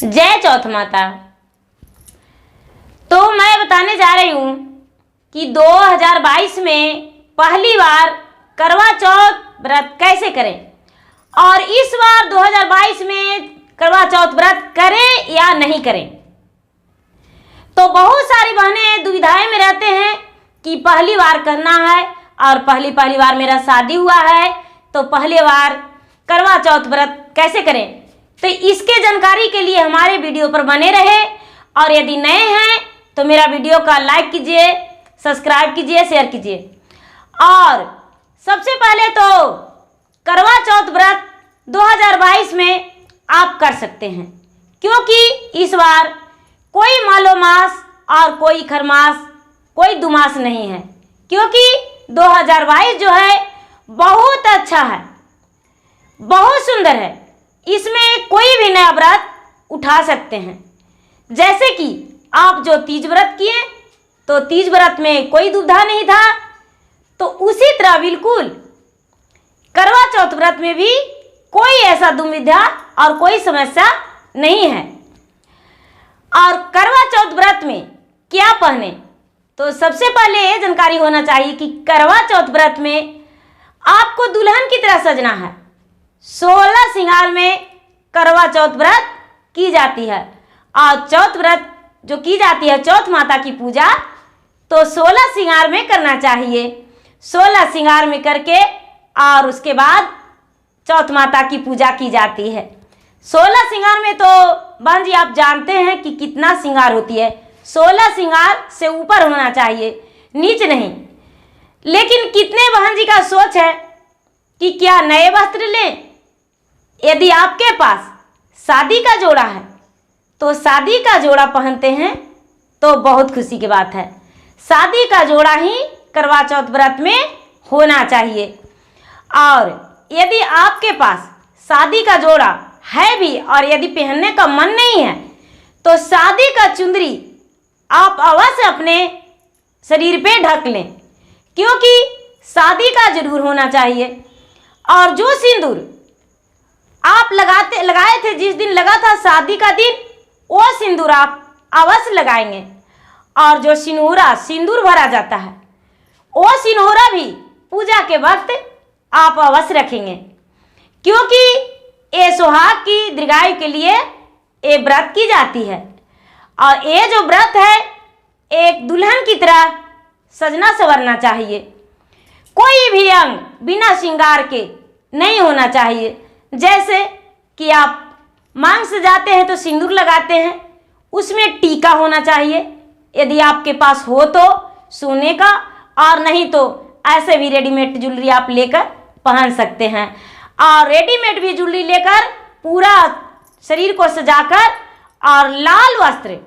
जय चौथ माता। तो मैं बताने जा रही हूँ कि 2022 में पहली बार करवा चौथ व्रत कैसे करें और इस बार 2022 में करवा चौथ व्रत करें या नहीं करें। तो बहुत सारी बहनें दुविधाएं में रहते हैं कि पहली बार करना है और पहली बार मेरा शादी हुआ है तो पहली बार करवा चौथ व्रत कैसे करें। तो इसके जानकारी के लिए हमारे वीडियो पर बने रहे और यदि नए हैं तो मेरा वीडियो का लाइक कीजिए, सब्सक्राइब कीजिए, शेयर कीजिए। और सबसे पहले तो करवा चौथ व्रत 2022 में आप कर सकते हैं क्योंकि इस बार कोई मालोमास और कोई खरमास, कोई दुमास नहीं है क्योंकि 2022 जो है बहुत अच्छा है, बहुत सुंदर है। इसमें कोई भी नया व्रत उठा सकते हैं। जैसे कि आप जो तीज व्रत किए तो तीज व्रत में कोई दुविधा नहीं था, तो उसी तरह बिल्कुल करवा चौथ व्रत में भी कोई ऐसा दुविधा और कोई समस्या नहीं है। और करवा चौथ व्रत में क्या पहने, तो सबसे पहले ये जानकारी होना चाहिए कि करवा चौथ व्रत में आपको दुल्हन की तरह सजना है। 16 श्रृंगार में करवा चौथ व्रत की जाती है और चौथ व्रत जो की जाती है चौथ माता की पूजा तो 16 श्रृंगार में करना चाहिए। 16 श्रृंगार में करके और उसके बाद चौथ माता की पूजा की जाती है। 16 श्रृंगार में तो बहन जी आप जानते हैं कि कितना श्रृंगार होती है। 16 श्रृंगार से ऊपर होना चाहिए, नीच नहीं। लेकिन कितने बहन जी का सोच है कि क्या नए वस्त्र लें। यदि आपके पास शादी का जोड़ा है तो शादी का जोड़ा पहनते हैं तो बहुत खुशी की बात है। शादी का जोड़ा ही करवा चौथ व्रत में होना चाहिए। और यदि आपके पास शादी का जोड़ा है भी और यदि पहनने का मन नहीं है तो शादी का चुंदरी आप अवश्य अपने शरीर पे ढक लें क्योंकि शादी का जरूर होना चाहिए। और जो सिंदूर आप लगाए थे जिस दिन लगा था शादी का दिन, वो सिंदूर आप अवश्य लगाएंगे। और जो सिंदूर भरा जाता है वो सिंदूरा भी पूजा के वक्त आप अवश्य रखेंगे क्योंकि ये सुहाग की दीर्घायु के लिए ये व्रत की जाती है। और ये जो व्रत है एक दुल्हन की तरह सजना संवरना चाहिए। कोई भी अंग बिना श्रृंगार के नहीं होना चाहिए। जैसे कि आप मांग सजाते हैं तो सिंदूर लगाते हैं, उसमें टीका होना चाहिए यदि आपके पास हो तो सोने का, और नहीं तो ऐसे भी रेडीमेड ज्वेलरी आप लेकर पहन सकते हैं। और रेडीमेड भी ज्वेलरी लेकर पूरा शरीर को सजाकर और लाल वस्त्र,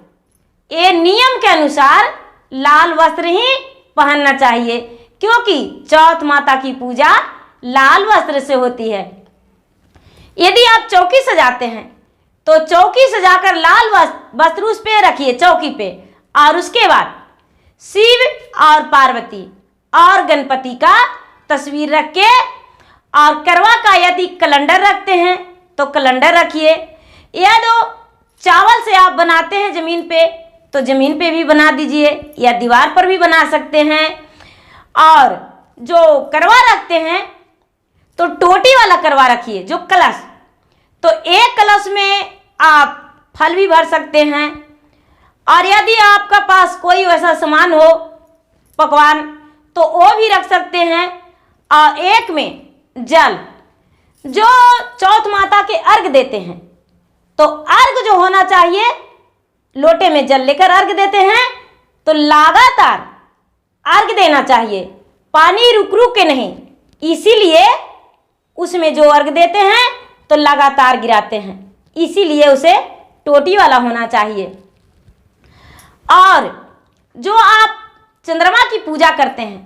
ये नियम के अनुसार लाल वस्त्र ही पहनना चाहिए क्योंकि चौथ माता की पूजा लाल वस्त्र से होती है। यदि आप चौकी सजाते हैं तो चौकी सजाकर लाल वस्त्र उस पे रखिए चौकी पे, और उसके बाद शिव और पार्वती और गणपति का तस्वीर रख के, और करवा का यदि कैलेंडर रखते हैं तो कैलेंडर रखिए। या तो चावल से आप बनाते हैं जमीन पे तो जमीन पे भी बना दीजिए या दीवार पर भी बना सकते हैं। और जो करवा रखते हैं तो टोटी वाला करवा रखिए, जो कलश, तो एक कलश में आप फल भी भर सकते हैं। और यदि आपका पास कोई वैसा सामान हो पकवान तो वो भी रख सकते हैं। और एक में जल, जो चौथ माता के अर्घ देते हैं तो अर्घ जो होना चाहिए, लोटे में जल लेकर अर्घ देते हैं तो लगातार अर्घ देना चाहिए, पानी रुक रुक के नहीं। इसीलिए उसमें जो अर्घ देते हैं तो लगातार गिराते हैं, इसीलिए उसे टोटी वाला होना चाहिए। और जो आप चंद्रमा की पूजा करते हैं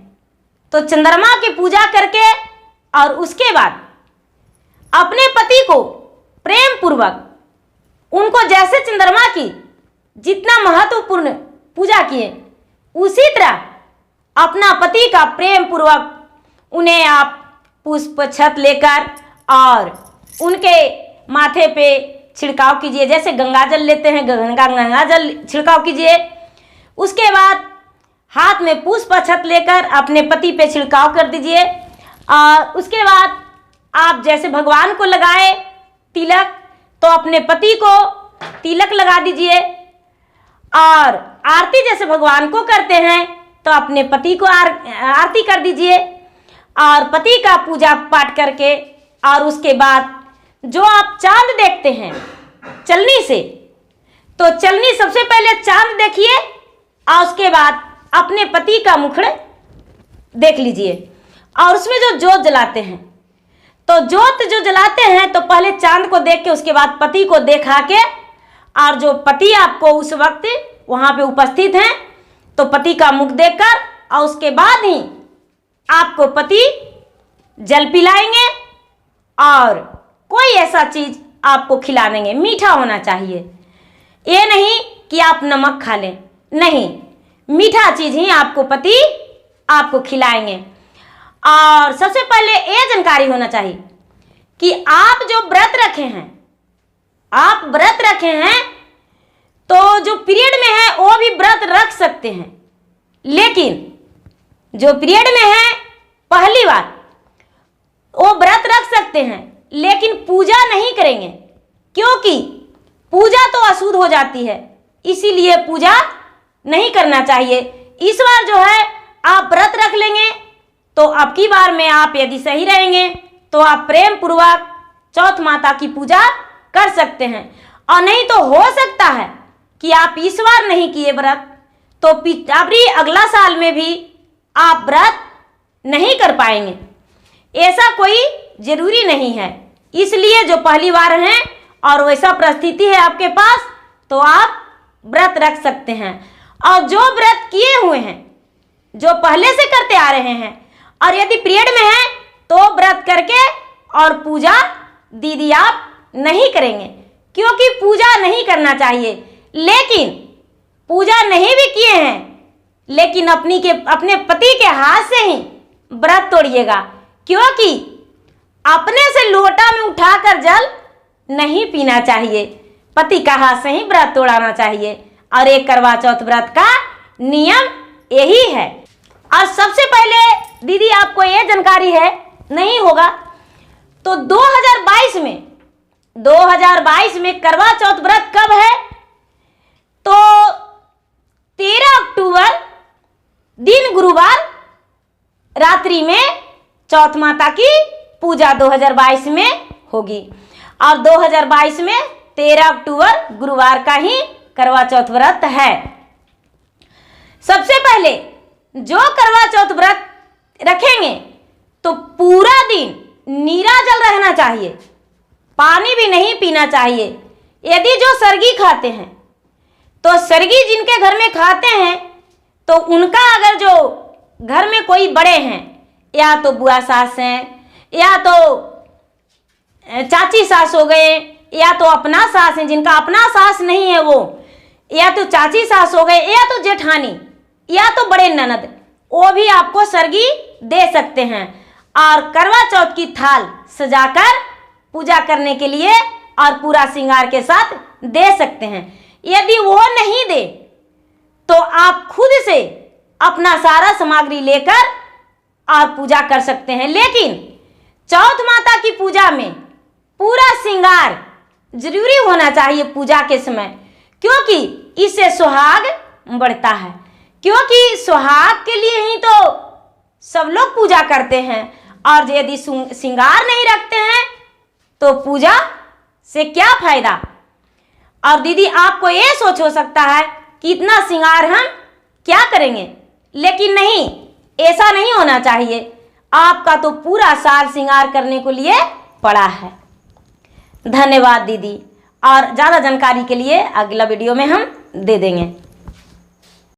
तो चंद्रमा की पूजा करके और उसके बाद अपने पति को प्रेम पूर्वक, उनको जैसे चंद्रमा की जितना महत्वपूर्ण पूजा किए उसी तरह अपना पति का प्रेम पूर्वक उन्हें आप पुष्प छत लेकर और उनके माथे पे छिड़काव कीजिए। जैसे गंगा जल लेते हैं, गंगा जल छिड़काव कीजिए। उसके बाद हाथ में पुष्प अक्षत लेकर अपने पति पे छिड़काव कर दीजिए। और उसके बाद आप जैसे भगवान को लगाए तिलक, तो अपने पति को तिलक लगा दीजिए। और आरती जैसे भगवान को करते हैं तो अपने पति को आरती कर दीजिए। और पति का पूजा पाठ करके, और उसके बाद जो आप चांद देखते हैं चलनी से, तो चलनी सबसे पहले चांद देखिए और उसके बाद अपने पति का मुखड़ा देख लीजिए। और उसमें जो जोत जलाते हैं, तो जोत जो जलाते हैं तो पहले चांद को देख के उसके बाद पति को देखा के, और जो पति आपको उस वक्त वहां पे उपस्थित हैं तो पति का मुख देखकर, और उसके बाद ही आपको पति जल पिलाएंगे और कोई ऐसा चीज आपको खिला देंगे। मीठा होना चाहिए, ये नहीं कि आप नमक खा लें, नहीं, मीठा चीज ही आपको पति आपको खिलाएंगे। और सबसे पहले ये जानकारी होना चाहिए कि आप जो व्रत रखे हैं, आप व्रत रखे हैं तो जो पीरियड में है वो भी व्रत रख सकते हैं, लेकिन जो पीरियड में है पहली बार वो व्रत रख सकते हैं, लेकिन पूजा नहीं करेंगे, क्योंकि पूजा तो अशुद्ध हो जाती है, इसीलिए पूजा नहीं करना चाहिए। इस बार जो है आप व्रत रख लेंगे तो अब की बार में आप यदि सही रहेंगे तो आप प्रेम पूर्वक चौथ माता की पूजा कर सकते हैं। और नहीं तो हो सकता है कि आप इस बार नहीं किए व्रत तो अभी अगला साल में भी आप व्रत नहीं कर पाएंगे। ऐसा कोई जरूरी नहीं है, इसलिए जो पहली बार हैं और वैसा परिस्थिति है आपके पास तो आप व्रत रख सकते हैं। और जो व्रत किए हुए हैं, जो पहले से करते आ रहे हैं, और यदि पीरियड में है तो व्रत करके और पूजा दीदी आप नहीं करेंगे, क्योंकि पूजा नहीं करना चाहिए। लेकिन पूजा नहीं भी किए हैं, लेकिन अपने पति के हाथ से ही व्रत तोड़िएगा, क्योंकि अपने से लोटा में उठाकर जल नहीं पीना चाहिए, पति का हाथ से ही व्रत तोड़ाना चाहिए। और एक करवा चौथ व्रत का नियम यही है। और सबसे पहले दीदी आपको ये जानकारी है, नहीं होगा तो 2022 में करवा चौथ व्रत कब है, तो 13 अक्टूबर दिन गुरुवार रात्रि में चौथ माता की पूजा 2022 में होगी। और 2022 में 13 अक्टूबर गुरुवार का ही करवा चौथ व्रत है। सबसे पहले जो करवा चौथ व्रत रखेंगे तो पूरा दिन नीरा जल रहना चाहिए, पानी भी नहीं पीना चाहिए। यदि जो सरगी खाते हैं तो सरगी जिनके घर में खाते हैं तो उनका अगर जो घर में कोई बड़े हैं, या तो बुआ सास हैं, या तो चाची सास हो गए, या तो अपना सास है, जिनका अपना सास नहीं है वो, या तो चाची सास हो गए, या तो जेठानी, या तो बड़े ननद, वो भी आपको सरगी दे सकते हैं। और करवा चौथ की थाल सजाकर पूजा करने के लिए और पूरा श्रृंगार के साथ दे सकते हैं। यदि वो नहीं दे तो आप खुद से अपना सारा सामग्री लेकर और पूजा कर सकते हैं। लेकिन चौथ माता की पूजा में पूरा श्रृंगार जरूरी होना चाहिए पूजा के समय, क्योंकि इससे सुहाग बढ़ता है, क्योंकि सुहाग के लिए ही तो सब लोग पूजा करते हैं। और यदि श्रृंगार नहीं रखते हैं तो पूजा से क्या फायदा। और दीदी आपको ये सोच हो सकता है कि इतना श्रृंगार हम क्या करेंगे, लेकिन नहीं, ऐसा नहीं होना चाहिए। आपका तो पूरा साल श्रृंगार करने को लिए पड़ा है। धन्यवाद दीदी, और ज़्यादा जानकारी के लिए अगला वीडियो में हम दे देंगे।